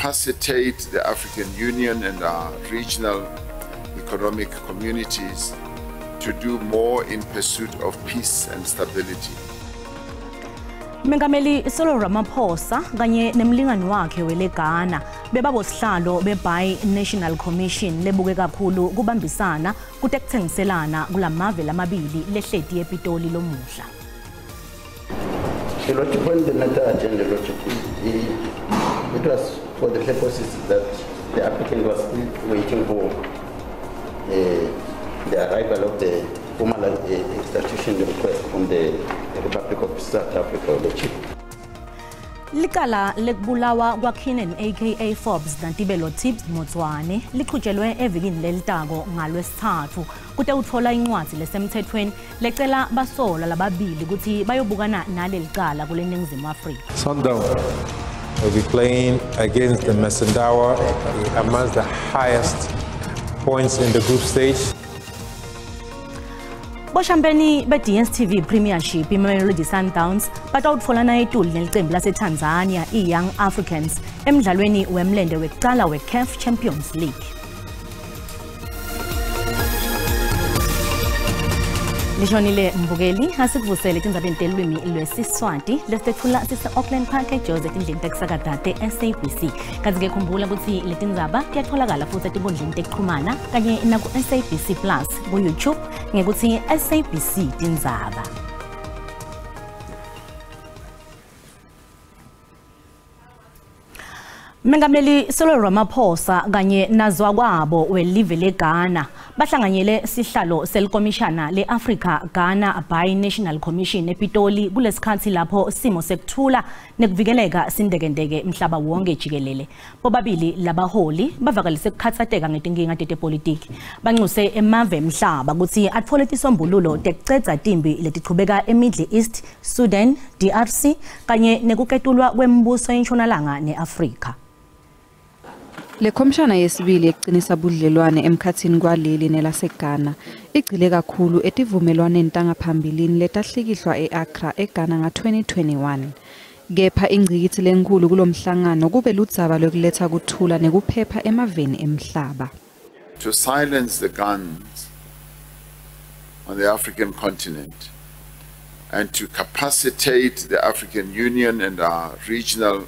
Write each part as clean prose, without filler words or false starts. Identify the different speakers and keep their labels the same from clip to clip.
Speaker 1: capacitate the African Union and our regional economic communities to do more in pursuit of peace and stability.
Speaker 2: Mengameli Cyril Ramaphosa kanye nemlingani wakhe weleGhana bebabosihlalo be-Bi-National Commission lebuke kakhulu kubambisana kutekuthengiselana kulamave lamabili lehleti yePitoli lomuhla.
Speaker 3: It was for the purposes that the applicant was still waiting for the arrival of the formal extradition request from the Republic of South Africa, the chief.
Speaker 2: Likala lekubulawa kwaKeenan aka Forbes Nantibelo Tibbs Motswane liqhutshelwe evikini lelitako ngalwesithathu kute uthola incwadi lesemthethweni lecela basola lababili ukuthi bayobukana nalelicala kule Ningizimu Afrika.
Speaker 4: Sundown will be playing against the Tindzaba amongst the highest points in the group stage.
Speaker 2: Boshambeni be-DStv Premiership iMamelodi Sundowns batawutfolana etuli nelicembu laseTanzania i-Young Africans emdlalweni wemlende wekucala we-CAF Champions League. Lishonile mbukeli asikuvusele tindzabeni telwimi lwesiswati lesitethula sise-Auckland Park eJozi etindlini tekusakadate SABC. Kanti-ke khumbula ukuthi letindzaba tiyatfolakala futhi etinkundleni tekuchumana kanye naku-SABC Plus ku-YouTube ngekuthi SABC Tindzaba. Mengameli Cyril Ramaphosa kanye nazwakwabo welive leGhana bahlanganyele sihlalo selikomishana le-Africa Ghana Bi-National Commission ePitoli kulesikhathi lapho simo sekuthula nekuvikeleka sindekendeke mhlaba wonke jikelele. Bobabili labaholi bavakalise ukukhathateka ngetinkinga tepolitiki. Banxuse emave emhlaba ukuthi atfole tisombululo tekucedza timbi letichubeka eMiddle East, Sudan, DRC kanye nekuketulwa kwembuso eNtshonalanga neAfrika.
Speaker 5: Le komishana yesibili eqinisa budlelwane emkhathini kwaleli nelaseGhana igcile kakhulu etivumelwaneni tangaphambilini letahlikihlwa eAccra eGhana nga-2021. Kepha ingcikithi lenkulu kulomhlangano kube ludzaba lokuletha kuthula nekuphepha emaveni emhlaba.
Speaker 1: To silence the guns on the African continent and to capacitate the African Union and our regional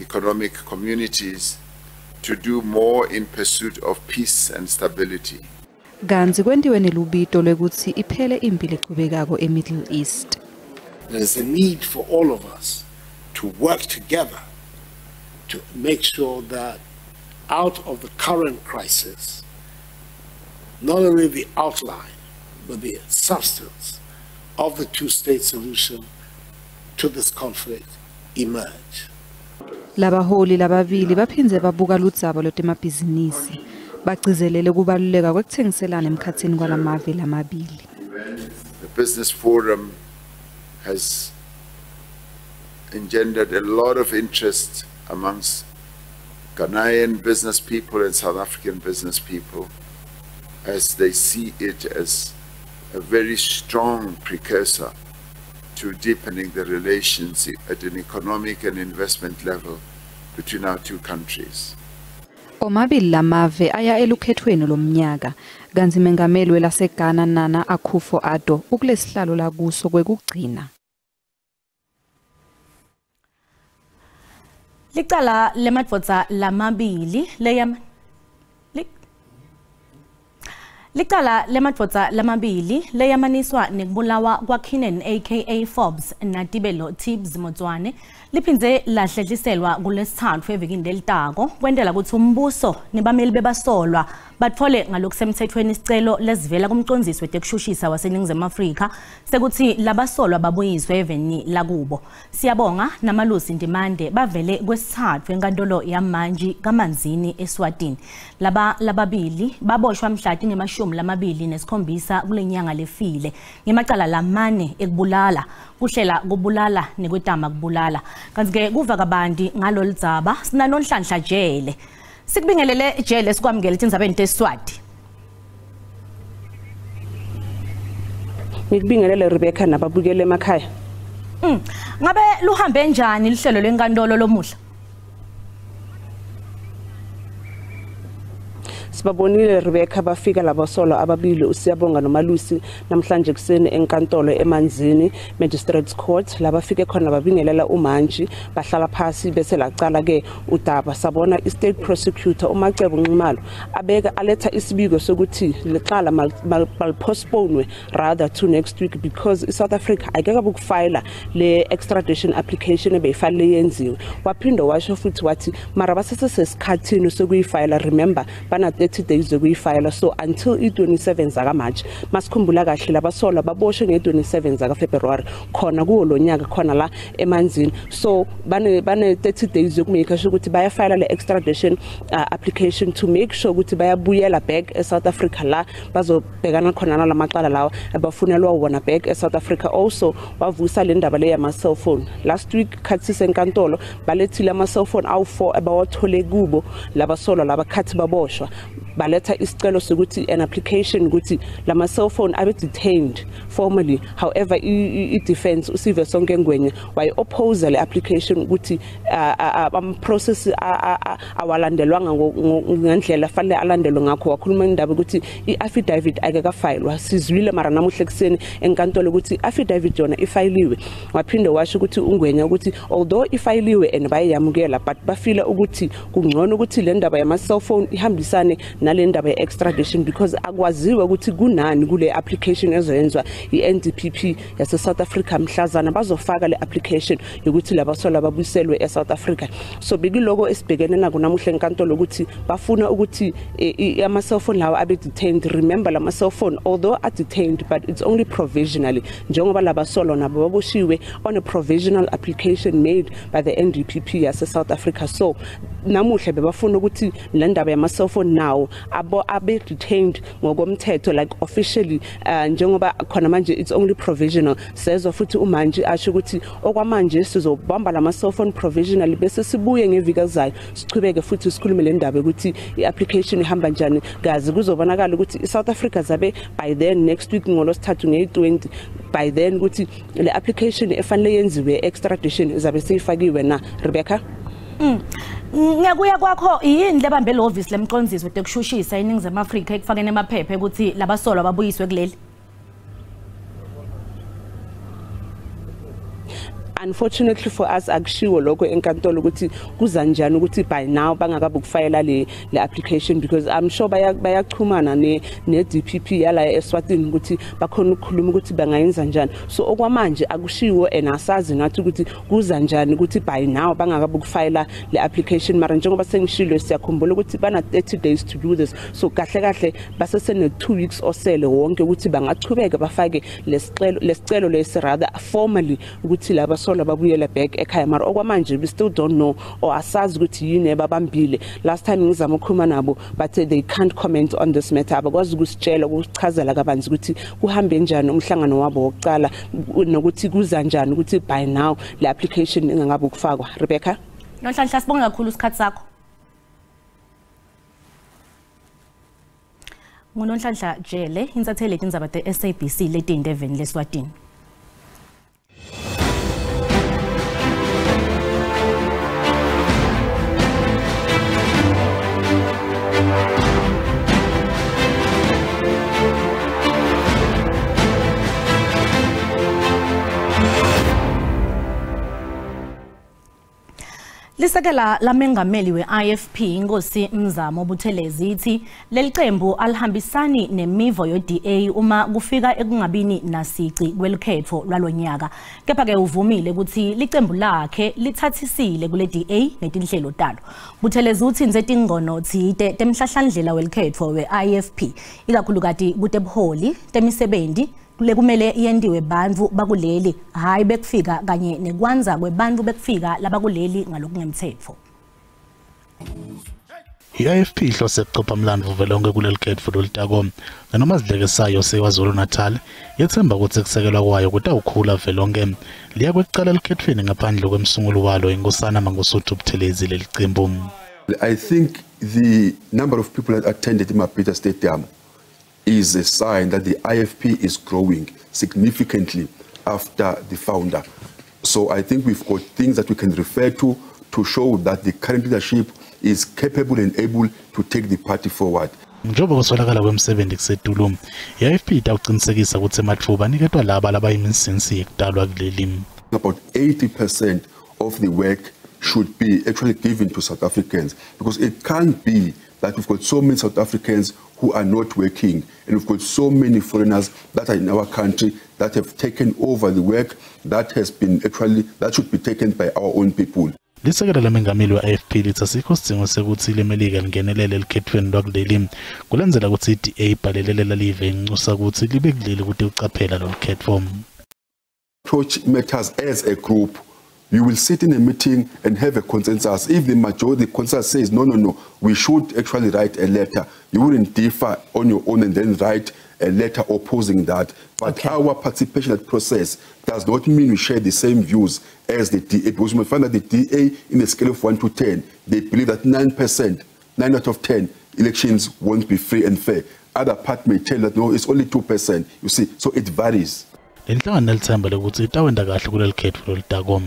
Speaker 1: economic communities to do more in pursuit of peace and stability.
Speaker 5: Ganzi kwendiwe nelubito lekuthi iphele impi lechubekako eMiddle East.
Speaker 6: There is a need for all of us to work together to make sure that out of the current crisis, not only the outline, but the substance of the two-state solution to this conflict emerge.
Speaker 5: Labaholi lababili baphinze babuka ludzaba lotemabhizinisi bagcizelele kubaluleka kwekuthengiselana emkhathini kwalamave lamabili.
Speaker 1: The business forum has engendered a lot of interest amongst Ghanaian business people and South African business people as they see it as a very strong precursor to deepening the relations at an economic and investment level between our two countries.
Speaker 5: Omabili lamave aya elukhethweni lomnyaka kanti mengameli welaseGhana Nana Akufo-Addo ukulesihlalo lakuso kwekugcina.
Speaker 2: Licala lemadvodza lamabili Licala lemadvodza lamabili leyamaniswa nekubulawa kwaKeenan aka Forbes Nantibelo Tibbs Motswane liphindze lahlehliselwa kulesithathu evikini lelitako kwendela ukuthi umbuso nebameli bebasolwa batfole ngalokusemthethweni isicelo lesivela kumcondzisi wetekushushisa waseNingizimu Afrika sekuthi labasolwa babuyiswe eveni lakubo. Siyabonga namalusi ndimande bavele kwesithathu enkantolo yamanje kaManzini eSwatini. Lababili baboshwa mhlati nge-27 kulenyanga lefile ngemacala lamane ekubulala kuhlela kubulala nekwetama kubulala. Kanti-ke kuva kabanti ngalolidzaba sinalonhlanhla jele. Sikubingelele jele sikwamukele tindzabeni teSiswati.
Speaker 7: Ngikubingelele Rebecca nababukele emakhaya.
Speaker 2: Ngabe luhambe njani lihlelo lenkantolo lomuhla?
Speaker 7: Sibabonile Rebecca bafika labasola ababili uSiyabonga noMalusi namhlanje kuseni enkantolo eManzini Magistrates Court labafike khona babingelela uManji bahlala phasi bese lacala ke udaba sabona iState Prosecutor uMacebo Nxumalo abeka aletha isibiko sokuthi licala mal postpone rather to next week because South Africa ayeke ukufile le extradition application ebeyifile yenziwe waphinda washo futhi wathi mara basesesikhathini sokuyifile remember bana 30 days zokuyifile so until i27 zaka March masikhumbula kahle labasola baboshwe nge27 zaka February khona kuwo lonyaka khona la eManzini so bane 30 days zokumake sure ukuthi bayafile le extradition application to make sure ukuthi bayabuyela back eSouth Africa la bazobhekana khona nalamaqala lawa abafunelwa wona back eSouth Africa also wavusa le ndaba le yama cell phone last week khathi senkantolo balethile ama cell phone awu4 abawathole kubo labasola labakhathi baboshwa baletha isicelo sokuthi an application ukuthi lama cell phone abe detained formally however I defense usive sonke ngwenye way oppose le application ukuthi process awalandelwanga ngendlela fanele alandelwe ngakho wakhuluma indaba ukuthi iaffidavit ayeke filwa sizwile mara namuhle kuseni enkantolo ukuthi affidavit yona ifayiliwe waphinde washo ukuthi ungwenya ukuthi although ifayiliwe and bayamukela but bafila ukuthi kungcono ukuthi le ndaba yama cell phone ihambisane nale ndaba ye extradition because akwaziwe ukuthi kunani kule application ezoyenzwa iNDPP yase South Africa mhlazana bazofaka le application yokuthi labasola babuyiselwe eSouth Africa so bekiloko esibhekene nako namuhle enkantolo ukuthi bafuna ukuthi ama cell phone lawa abe detained remember lama cell phone although are detained but it's only provisionally njengoba labasola nabo baboshiwe on a provisional application made by the NDPP yase South Africa so namuhle bebafuna ukuthi le ndaba yama cell phone now abe detained ngokomthetho like officially njengoba khona manje it's only provisional sezwa futhi uManji asho ukuthi okwamanje sizobamba lama cell phone provisionally bese sibuye ngeviki ezayo sichubeke futhi sikhulume le ndaba ukuthi iapplication ihamba njani gazi kuzobonakala ukuthi iSouth Africa zabe by then next week ngolosithathu nge20 by then ukuthi le application efanele yenziwe extradition izabe seyifakiwe na Rebecca
Speaker 2: Ngiyakuya kwakho yini lebambe lo office lemconziso tekushushisa iningizimu Afrika ekufakene emaphepha ukuthi labasolwa babuyiswe kuleli
Speaker 7: Unfortunately for us akushiwo lokho enkantolo ukuthi kuzanjani ukuthi by now bangakabe ukufayela le application because I'm sure bayachumana ne DPP yala eSwatini ukuthi bakhona ukukhuluma ukuthi bangayenza njani so okwamanje akushiwo enasazi nathi ukuthi kuzanjani ukuthi by now bangakabe ukufayela le application mara njengoba sengishilo siyakhumbula ukuthi bana 30 days to do this so kahle basesene 2 weeks osele wonke ukuthi bangachubeka bafake lesicelo lesirada formally ukuthi laba babuyela back ekhaya mara okwamanje we still don't know or asazi ukuthi yini ebabambile last time ngizama ukukhuluma nabo but they can't comment on this matter abakwazi ukusitshela ukuchazela kabanzi ukuthi kuhambe njani umhlangano wabo wokucala nokuthi kuzanjani ukuthi by now le application ingakabe ukufakwa Rebecca
Speaker 2: Nonhlanhla sibonga kakhulu isikhathi sakho Ngunonhlanhla Jele insathele Tindzaba teSABC leTindeveni leSwatini Lisekela lamengameli we-IFP inkosi Mzamo Buthelezi ithi lelicembu alihambisani nemivo yo-DA uma kufika ekungabini nasici kwelikhetho lwalonyaka kepha ke uvumile ukuthi licembu lakhe lithathisile kule DA netinhlelo talo Buthelezi uthi nze tingono thide temhlahlandlela welikhetho we-IFP ikakhulukati kutebuholi temisebenzi kumele yendiwe bantfu bakuleli hayi bekufika kanye nekwanza kwebantfu bekufika labakuleli ngalokungemthetho
Speaker 8: I-IFP ihlose ukuchopha umlandvo velonke kuleli khetho lolitako noma sidlekesayo sekwazulu Natal yethemba ukuthi kusekelwa kwayo kutawukhula velonke liya kwekucala likhethweni ngaphandle kwemsungulo walo inkosana Mangosuthu Buthelezi lelicembu
Speaker 9: I think the number of people that attended Mapita Stadium is a sign that the IFP is growing significantly after the founder. So I think we've got things that we can refer to show that the current leadership is capable and able to take the party forward.
Speaker 8: Njengoba kusolakala kwemsebenzi kusetulu, i-AFP itawuqinisekisa ukuthi emathuba aniketwa laba labayimisinsi yekudalwa kuleli.
Speaker 9: About 80% of the work should be actually given to South Africans, because it can't be that we've got so many South Africans who are not working, and we've got so many foreigners that are in our country that have taken over the work that should be taken by our own people.
Speaker 8: Lisekela lemengameli wa-AFP lithi asikho isidingo sekuthi lemelika lingenelele elikhethweni lwakuleli kulandzela ukuthi i-DA ibhalelela live inxusa ukuthi libe kuleli ukuthi uqaphela lolu khetho.
Speaker 9: Approach matters as a group. You will sit in a meeting and have a consensus. If the majority consensus says, no, we should actually write a letter, you wouldn't differ on your own and then write a letter opposing that. But our participation in that process does not mean we share the same views as the DA, because we find that the DA, in a scale of 1 to 10, they believe that 9%, 9 out of 10, elections won't be free and fair. Other part may tell that, no, it's only 2%. You see, so it varies.
Speaker 8: Lenhlangano nelithemba lokuthi itawenda kahle kuleli khetho lolutakom.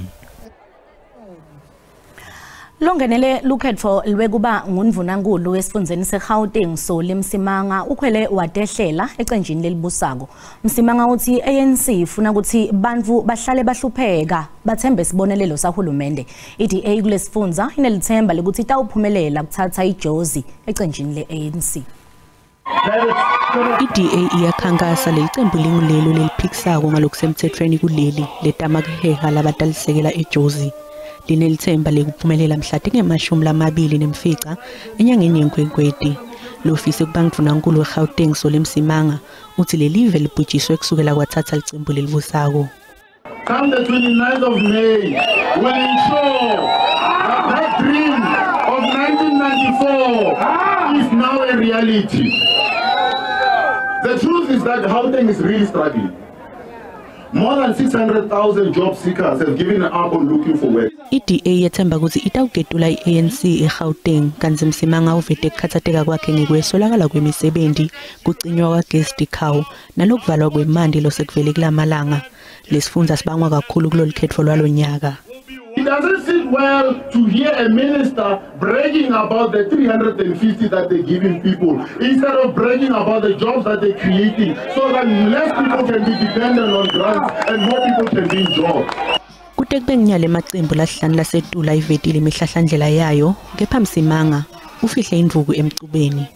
Speaker 2: Longenele lukhetho lwekuba ngunvunankulu wesifundeni seGauteng Soli Msimanga ukhwele wadehlela ecenjini lelibusako. Msimanga uthi ANC ifuna ukuthi bantu bahlale bahlupheka bathembe sibonelelo sahulumende. I-DA kulesifundza inelithemba lokuthi itawuphumelela kuthatha ijozi ecenjini le-ANC.
Speaker 5: I-DA iyakhankasa lelicembu lingulelo leliphikisako ngalokusemthethweni kuleli letamakuheha labatalisekela ejozi. Linelithemba lekuphumelela mhla tinge-24 enyangeni yeNkwenkweti. Lo-ofisi kubanguvunankulu weGauteng Soli Msimanga uthi lelive libhujiswe kusukela kwathatha licembu lelibusako.
Speaker 10: Come the 29th of May will ensure that that dream of 1994 is now a reality. The truth is that Gauteng is really struggling. More than 600,000 job seekers have given up on looking for work.
Speaker 5: I-DA yethemba ukuthi itawugetula i-ANC eGauteng kanti Msimanga uvete kukhathatheka kwakhe ngekwesolakala kwemisebenzi kucinywa kwagesti khawu nalokuvalwa kwemandi losekuvele kulamalanga. Lesifundza sibangwa kakhulu kulolu khetho lwalonyaka.
Speaker 10: It doesn't sit well to hear a minister bragging about the 350 that they're giving people instead of bragging about the jobs that they're creating so that less people can be dependent on grants and more people can be in jobs.
Speaker 5: Kute kube nginyale emacembu lasihlanu lasetula ivetile imihlahlandlela yayo, kepha Msimanga ufihle indvuku emcubeni.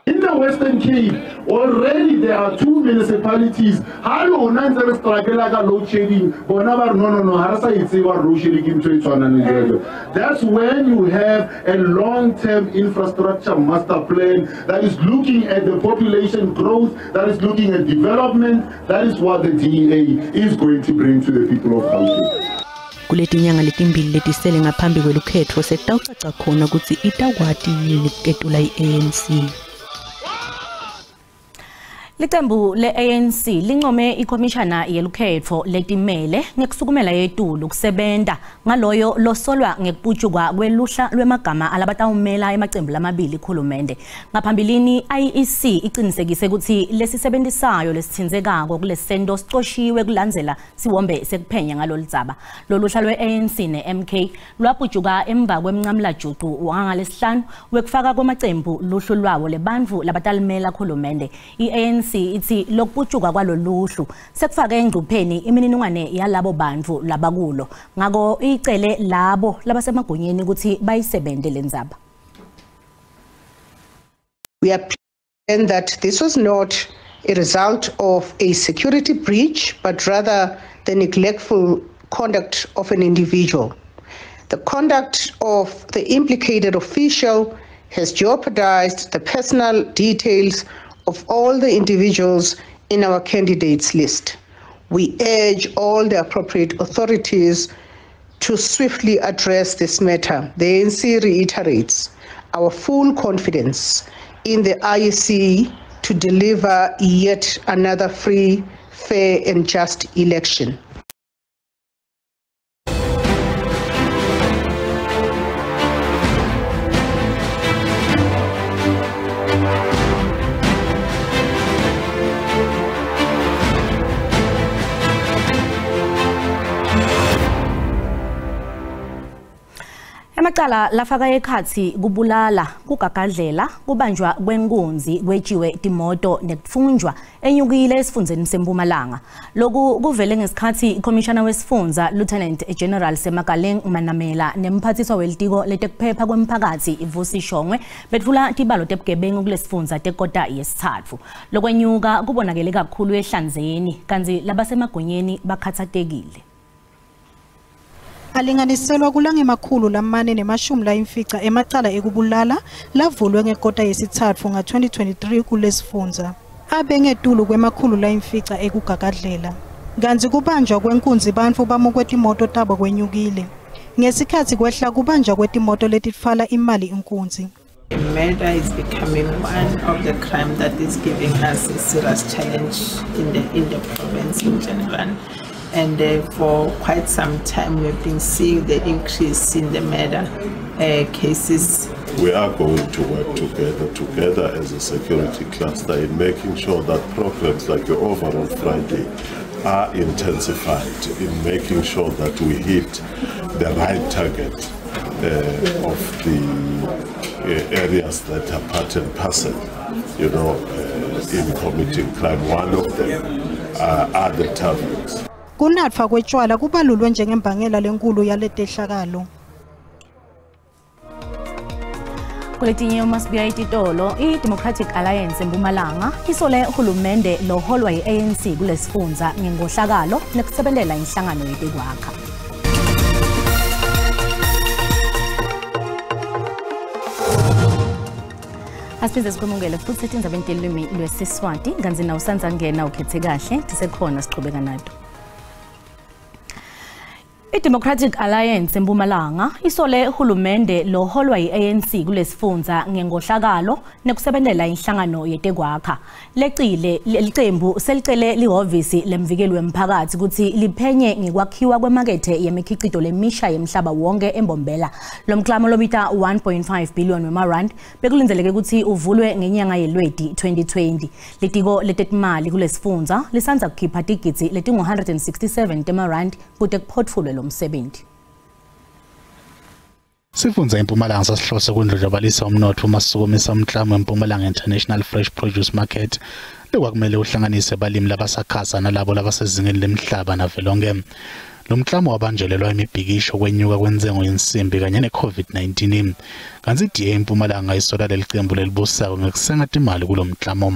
Speaker 10: In the Western Cape, already there are 2 municipalities. No, that's when you have a long-term infrastructure master plan that is looking at the population growth, that is looking at development. That is what the DA is going to bring to the people of Gauteng.
Speaker 5: Kuletinyanga letimbili letisele ngaphambi kwelukhetho sekutawucaca khona ukuthi itakwati yini kuketula i-ANC.
Speaker 2: Litembu le-ANC lincome ikomishana yelukhetho letimele ngekusukumela yetulu kusebenta ngaloyo losolwa ngekuputshukwa kweluhla lwemagama alabatawumela emacembu lamabili khulumende. Ngaphambilini IEC iqinisekise ukuthi lesisebenzisayo lesithinzekako kulesento sicoshiwe kulandzela siwombe sekuphenya ngaloludzaba. Loluhla lwe-ANC ne-MK lwaputshukwa emva kwemncamlajuqu wangalesihlanu wekufaka kwamacembu luhlu lwawo lebantfu labatalimela khulumende. I-ANC ithi lokuputshukwa kwaloluhlu sekufake engcupheni imininingwane yalabo bantfu labakulo ngako icele labo labasemagunyeni ukuthi bayisebente lendzaba.
Speaker 11: We are pleased that this was not a result of a security breach but rather the neglectful conduct of an individual. The conduct of the implicated official has jeopardized the personal details of all the individuals in our candidates list. We urge all the appropriate authorities to swiftly address this matter. The ANC reiterates our full confidence in the IEC to deliver yet another free, fair and just election.
Speaker 2: Icala lafaka ekhathi kubulala, kugagadlela, kubanjwa kwenkunzi, kwetshiwe timoto nekufunjwa enyukile esifundzeni seMpumalanga. Lokhu kuvele ngesikhathi iCommissioner wesifundza Lieutenant General Semagaleng Manamela nemphathiswa welitiko letekuphepha kwemphakathi iVusi Shongwe bethula tibalo tebugebengu kulesifundza tekota yesithatfu. Lokwenyuka kubonakele kakhulu ehlanzeni kanti labasemagonyeni bakhathatekile.
Speaker 12: Alinganiselwa kulangemakhulu lamane nemashumi layimfica emacala ekubulala lavulwe ngekota yesithatfu nga-2023 kulesifundza. Abengetulu kwemakhulu layimfica ekugagadlela. Kanti kubanjwa kwenkunzi bantfu bamukwe timoto tabo kwenyukile. Ngesikhathi kwehla kubanjwa kwetimoto letitfala imali inkunzi.
Speaker 13: Murder is becoming one of the crime that is giving us a serious challenge in the province in general. And for quite some time we've been seeing the increase in the murder cases.
Speaker 14: We are going to work together as a security cluster in making sure that programs like the Overall Friday are intensified in making sure that we hit the right target of the areas that are part and parcel, in committing crime. One of them are the taverns.
Speaker 12: Kunatfa kwetshwala kubalulwe njengembangela lenkulu yaletehlakalo.
Speaker 2: Kuletinye umasbiya ititolo, i-Democratic Alliance eMpumalanga isole uhulumende loholwa yi-ANC kulesifundza ngengohlakalo nekusebenlela inhlangano yetekwakha. Asiphinde sikhulumele futhi Tindzaba ntelimi lweSiswati kanzi na usanza ngena ukhethe kahle tisekhona siqhubeka nato. I-Democratic Alliance eMpumalanga isole uhulumende loholwa yi-ANC kulesifundza ngengohlakalo nekusebenlela inhlangano yetekwakha. Lecembu selicele lihhovisi lemvikeli wemphakathi ukuthi liphenye ngekwakhiwa kwemakethe yemikhicito lemisha yemhlaba wonke embombela. Lo mklamo lobita 1.5 billion wemarand bekulindeleke ukuthi uvulwe ngenyanga yeLweti 2020. Litiko letetimali kulesifundza lisanza kukhipha tigidzi letingu 167 temarand kute kuphotfulwe lo msebenzi.
Speaker 8: Sifundza eMpumalanga sasihlose kundlojabalisa umnotfo masukumisa umklamo eMpumalanga International Fresh Produce Market lekwakumele uhlanganise abalimi labasakhasa nalabo labasezingeni lemhlaba navelonke. Lo mklamo wabanjelelwa imibhikisho kwenyuka kwenzengo yensimbi kanye ne-COVID-19. Kanti iDA eMpumalanga isola lelicembu lelibusako ngekusenga timali kulo mklamo.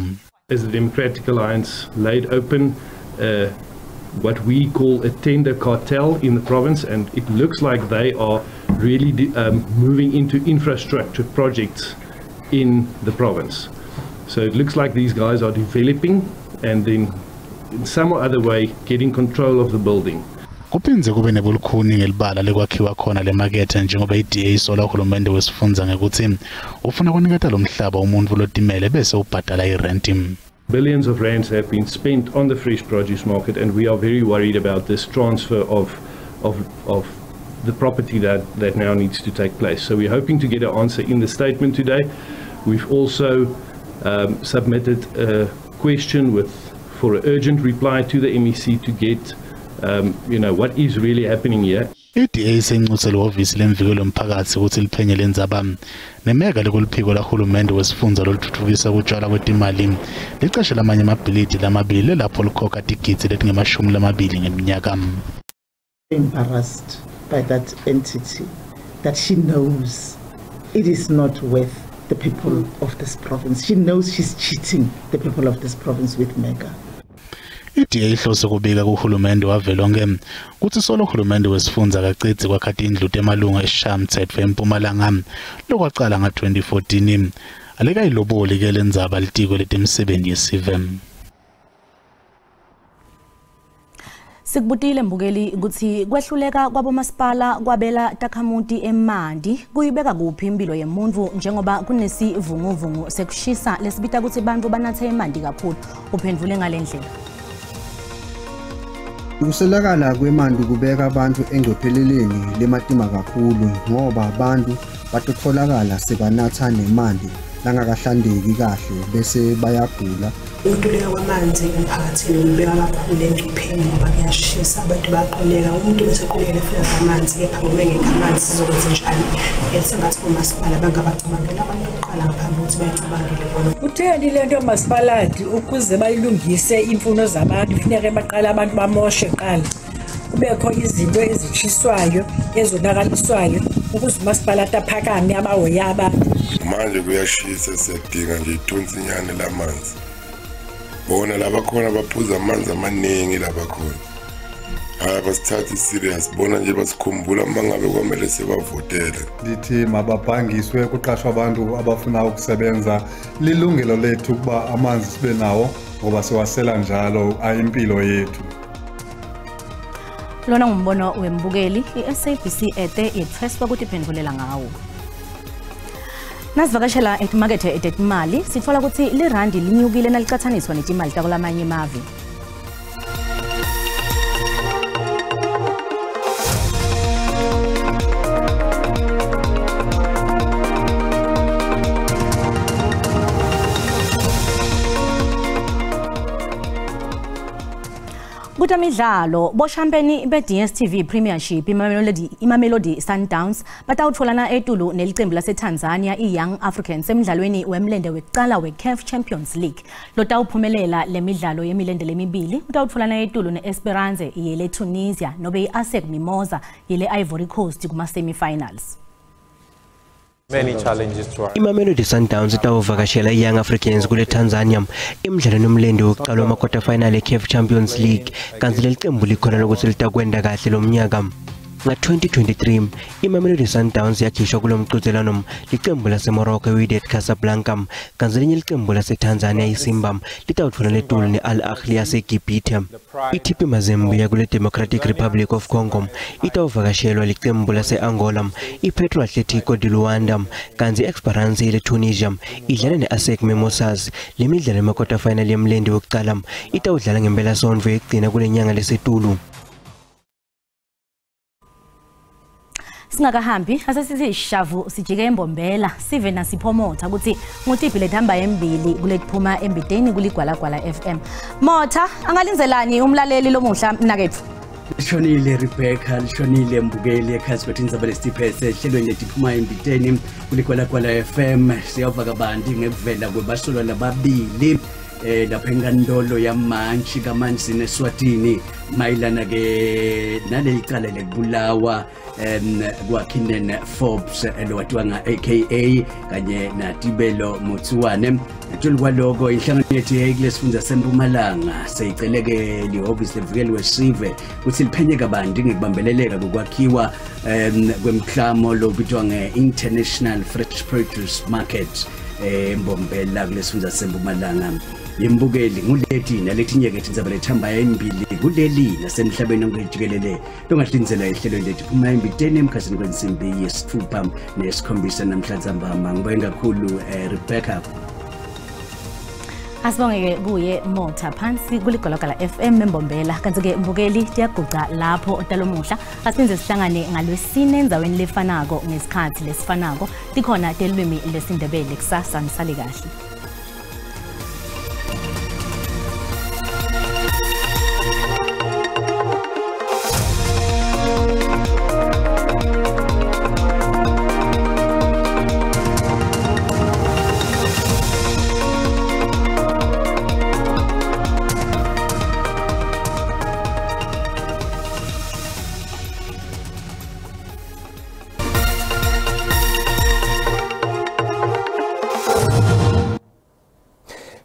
Speaker 15: As the Democratic Alliance laid open what we call a tender cartel in the province, and it looks like they are really moving into infrastructure projects in the province. So it looks like these guys are developing and then in some or other way getting control of the building.
Speaker 8: Kuphinze kube nebulukhuni ngelibala lekwakhiwa khona lemakethe njengoba iDA isola uhulumende wesifundza ngekuthi ufuna kuniketa lo mhlaba umuntu lotimele bese ubhadala irent.
Speaker 15: Billions of rands have been spent on the fresh produce market, and we are very worried about this transfer of the property that now needs to take place. So we're hoping to get an answer in the statement today. We've also submitted a question for an urgent reply to the MEC to get what is really happening here.
Speaker 8: iDA senxuse lehhovisi lemvikelo mphakathi ukuthi liphenye lendzaba nemeka lekuliphiko lahulumende wesifundza loluthuthukisa ukutshala kwetimali liceshe lamanye amabhilidi lamabili lapho likhokha tigidzi letingemashumi lamabili ngeminyaka.
Speaker 16: Embarrassed by that entity that she knows it is not worth the people of this province. She knows she's cheating the people of this province with mega.
Speaker 8: iDA ihlose kubika kuhulumende wavelonke kuthi solo uhulumende wesifundza kacedzi kwakhati indlu temalunga esishayamithetho eMpumalanga lokwaqala nga-2014 aleka iloboli ke lendzaba litiko letemsebenzi yesive.
Speaker 2: Sikubutile mbukeli ukuthi kwehluleka kwabomasipala kwabela takhamuti eMandi kuyibeka kuphi impilo yemuntu njengoba kunesivunguvungu sekushisa lesibita ukuthi bantu banathe eMandi kakhulu. Uphendvule ngalendlela.
Speaker 17: Ukuselakala kwemandu kubeka abantu engcopheleleni lematima kakhulu ngoba abantu batotholakala sebanatha nemandi langakahlandeki kahle bese bayagula
Speaker 18: Ukuntuleka kwamanzi emphakathini kubeka kakhulu engcupheni ngoba kuyashisa abantu bayaqoleka umuntu bese qoleka efika ngamanzi kepha kube ngegamanzi sizokwenza njani esengathi umasipala bangabacabangela abantu oqala ngaphambi ukuthi bayicabangele bona
Speaker 19: utheni lento yomasipalati ukuze bayilungise imfuno zabantu kufuneka baqala abantu bamoshe qala kubekho izinto ezichiswayo ezonakaliswayo ukuze umasipalati aphakame abahoya abantu
Speaker 20: manje kuyashisa sedinga nje ithunzinyane lamanzi bona labakhona baphuza amanzi amaningi labakhona hayi basithathe serious bona nje basikhumbula mangabe kwamele sebavotele
Speaker 21: lithi mababhangiswe kuqashwa abantu abafuna ukusebenza lilungelo lethu kuba amanzi sibe nawo ngoba siwasela njalo ayimpilo yethu
Speaker 2: lona ngumbono wembukeli iSABC ete yethweswa ukuthi iphendulela ngawo Nasivakashela emakethe etetimali sithola ukuthi lirandi linyukile nalicathaniswa netimali takulamanye emave Kutamidlalo boshampeni be-DStv Premiership Imamelodi Sundowns batawutfolana etulu nelicembu laseTanzania iYoung Africans emidlalweni wemlende wekuqala weCAF Champions League lotawuphumelela lemidlalo yemilende lemibili utawutfolana etulu neEsperance yele Tunisia nobe iASEC Mimosa yele Ivory Coast kuma-semi-finals.
Speaker 4: Many challenges to our
Speaker 22: Imamelodi Sundowns itawuvakashela iYoung Africans kule Tanzania emidlalweni omlendo wokuqala wama-quarter final eCAF Champions League kanti leli qembu likhona lokuthi litakwenda kahle lo mnyaka. Nga-2023 Imamelodi Sundowns yakhishwa kulo mqhudelwano liqembu laseMorocco iWydad Casablanca kanti elinye liqembu laseTanzania iSimba litawuthola letulu ne-Al Ahly yaseGibhithe. iTP Mazembe yakule Democratic Republic of Congo itawuvakashelwa liqembu lase-Angola iPetro Atletico de Luanda kanti i-Esperance ile Tunisia idlala ne-ASEC Mimosas. Le midlalo yama-quarter final yemlende wokuqala itawudlala ngempela-sonto yekugcina kule nyanga leSetulu.
Speaker 2: Singakahambi asesisishavu sijike embombela sive nasiphomotha ukuthi ngutiphi lethamba embili kulekuphuma embideni kuligwalagwala FM. Motha angalinzelani umlaleli lomuhla mnakethu?
Speaker 23: Lishonile Rebecca, lishonile mbukeli ekhasi kweTindzaba lesiphethe ehlelweni letiphuma embideni kuligwalagwala FM. Siyavaka bandi ngekuvela kwebasolwa lababili lapha enkantolo yamantshi kaManzi neSwatini mayelana ke naleli cala lekubulawa kwaKinden Forbes elowathiwa nga-AKA kanye naTibelo Motsuwane. Njalo kwaloko inhlangano yethu kulesifundza seMpumalanga seyiceleke lihhovisi levikeli wesive ukuthi liphenye kabanti ngekubambeleleka kokwakhiwa kwemklamo lobitwa nge-International Fresh Produce Market embombela kulesifundza seMpumalanga. Imbukeli nguleti naletinye ke Tindzaba lethamba embili kuleli nasemhlabeni wonke jikelele longahlinzela ehlelweni lethu phuma embideni emkhasini kwensimbi yesithupha nesikhombisa namhlanje ngibonga kakhulu Rebecca.
Speaker 2: Asibonge kuye Motha phansi kuligologala FM embombela kanti ke mbukeli tiyaguqa lapho otalomuhla asinze sihlangane ngalwesine enzaweni lefanako ngesikhathi lesifanako likhona telwimi lesindebele kusasa nisale kahle.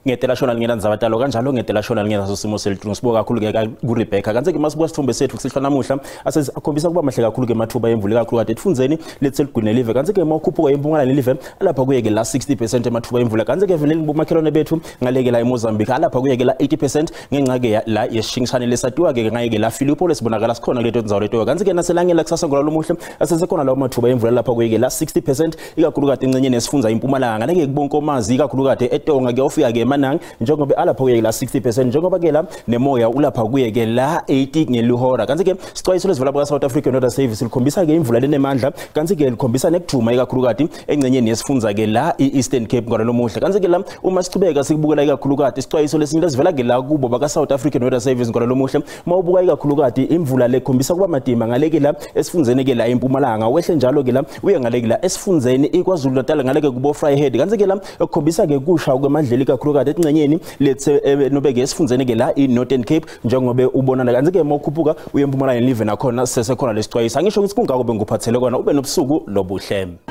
Speaker 24: Ngetelational ngena nzabatalo kanjalo ngetelational ngena sosimo selithu sibuka kakhulu ke kuRebecca kanze ke masibuka sithombe sethu kusihlwa namuhla asekhombisa kuba mahle kakhulu ke mathuba emvuli kakhulu kade etifundzeni letseligwine live kanze ke mawukhuphuka eMpumalanga live alapha kuyeke la 60% emathuba emvula kanze ke veneli bomakhelwane bethu ngaleke la eMozambique alapha kuyeke la 80% ngenxa ke la yeshingishane lesatiwa ke ngayeke la Philipo lesibonakala sikhona kuleto ndzawo leto kanze ke naselangela kusasa ngolalo muhle asesekhona lawo mathuba emvula lapha kuyeke la 60% ikakhulu kade incenye nesifundza eMpumalanga ngeke kubonke omazi ikakhulu kade eTonga ke ofika ke Manang njengoba alapha kuye la 60% njengoba ke la nemoya ulapha kuye ke la 80 ngelihora kanti ke sixwayiso lesivela kwa South African Weather Service likhombisa ke imvula leneamandla kanti ke likhombisa nekujuma ikakhulukati engcenyeni yesifundza ke la eEastern Cape ngalo lomuhle kanti ke la uma sichubeka sikubukela ikakhulukati sixwayiso lesinye lesivela ke la kubo baka South African Weather Service ngalo lomuhle mawubuka ikakhulukati imvula lekhombisa kuba madima ngaleke la esifundzeni ke la eMpumalanga wehle njalo ke la uye ngaleke la esifundzeni iKwaZulu Natal ngaleke kubo Vryheid kanti ke la ekhombisa ke kusha kwemandlela ikakhulukati engcenyeni lethe nobeke esifundzeni ke la eNorthern Cape njengoba ubona kanti ke mawukhuphuka uye eMpumalanga live nakhona sesekhona lesixwayiso angisho ukuthi kungako benguphathele kona ube nobusuku lobuhle.